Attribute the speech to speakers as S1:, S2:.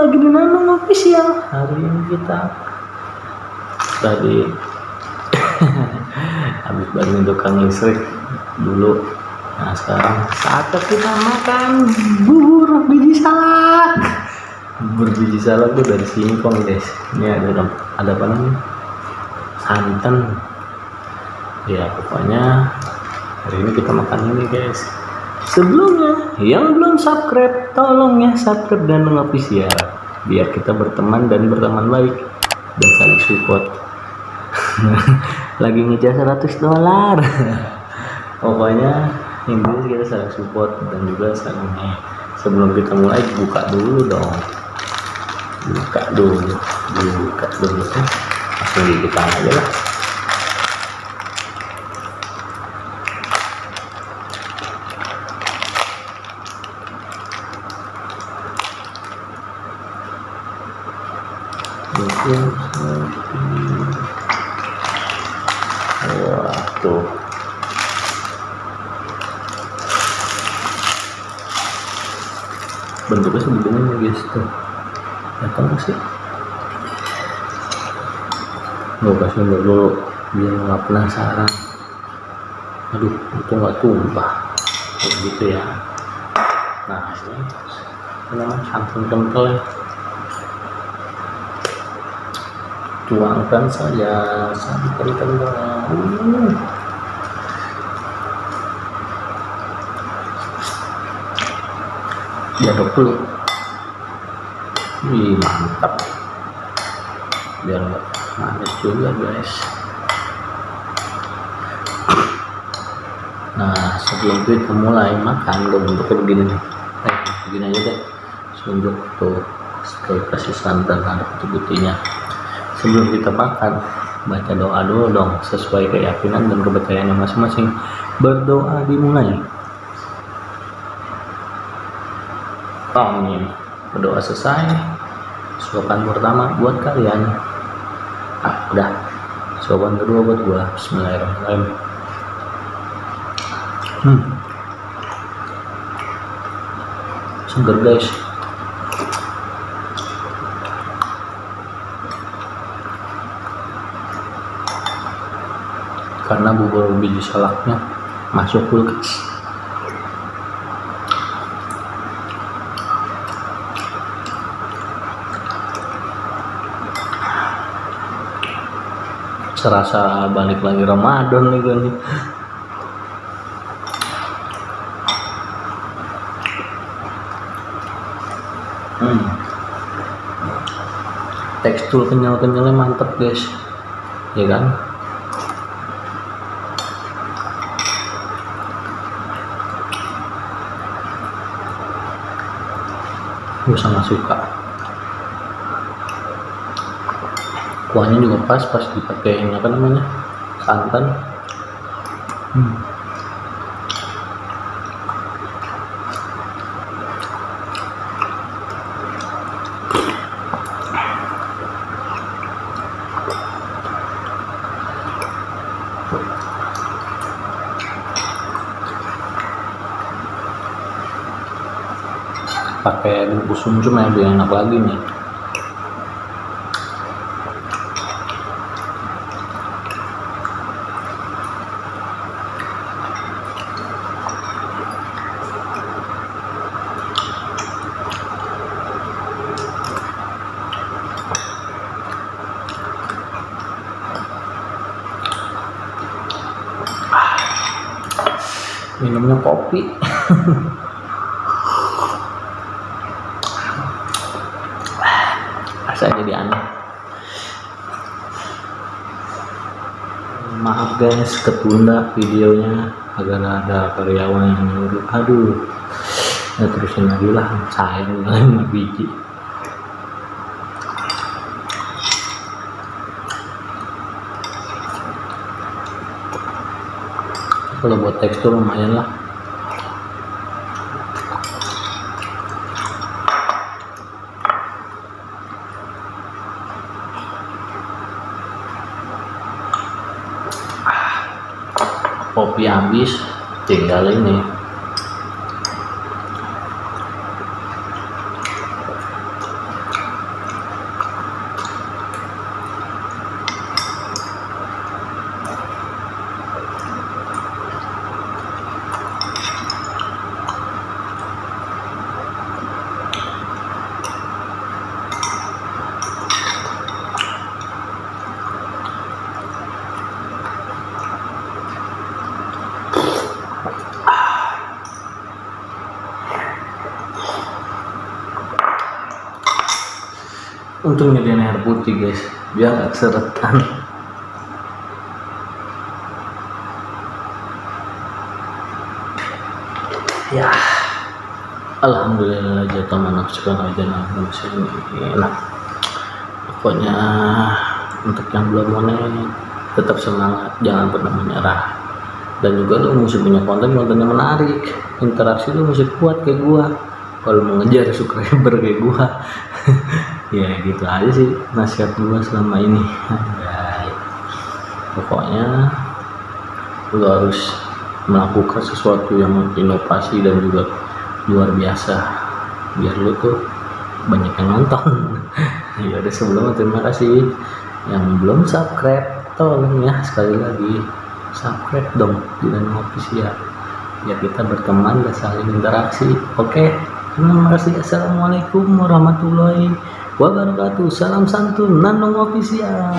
S1: lagi di Nanung Official. Hari ini kita tadi habis bantu tukang listrik dulu. Nah sekarang saatnya kita makan bubur biji salak. Bubur biji salak tuh dari singkong guys. Ini ada apa namanya? Santan. Ya pokoknya hari ini kita makan ini guys. Sebelumnya yang belum subscribe tolong ya subscribe dan Official biar kita berteman dan berteman baik dan saling support. Lagi ngejar $100. Pokoknya ini kita saling support dan juga saling sebelum kita mulai buka dulu dong. Buka dulu langsung digigit aja lah. Wah tuh bentuknya sebetulnya guys tuh datang sih gue kasih dulu biar nggak penasaran. Aduh itu nggak tumpah gitu ya. Nah ini namanya santan kental ya, tuangkan saja santan kental. Diaduk dulu. Wih mantap, biar nggak manis juga guys. Nah sebelum kita mulai makan lo bentuknya begini nih, begini aja deh tunjuk tuh kasih santan ada putih-putihnya. Sebelum kita makan baca doa dulu dong sesuai keyakinan dan kepercayaannya masing-masing. Berdoa dimulai. Amin. Berdoa selesai, suapan pertama buat kalian. Udah. Suapan kedua buat gua. Bismillahirrahmanirrahim. Seger guys. Karena bubur biji salaknya masuk kulkas. Serasa balik lagi Ramadan nih gue nih. Tekstur kenyal-kenyalnya mantep guys, ya kan? Gue sangat suka. Kuahnya juga pas dipakai apa namanya santan. Pakai bumbu sumsum ya biar enak lagi nih. Minumnya kopi. Rasanya jadi aneh. Maaf guys ketunda videonya agar ada karyawan yang nyuruh. Aduh ya terusin lagi lah, sayang 5 biji. Kalau buat tekstur lumayan lah. Kopi habis, tinggal ini Untung nyediain air putih guys, biar nggak keseretan. Ya, alhamdulillah jatuh menafsukan aja enak. Pokoknya untuk yang belum monet tetap semangat, jangan pernah menyerah. Dan juga lu mesti punya konten yang menarik, interaksi lu mesti kuat kayak gua kalau mau ngejar subscriber kayak gua. Ya gitu aja sih nasihat gua selama ini. Baik. Pokoknya lu harus melakukan sesuatu yang inovasi dan juga luar biasa biar lu tuh banyak yang nonton. Ya udah, sebelumnya terima kasih yang belum subscribe, tolong ya sekali lagi subscribe dong di Nano Official biar kita berteman dan saling interaksi. Oke, terima kasih. Assalamualaikum warahmatullahi wabarakatuh. Salam santun Nano Official.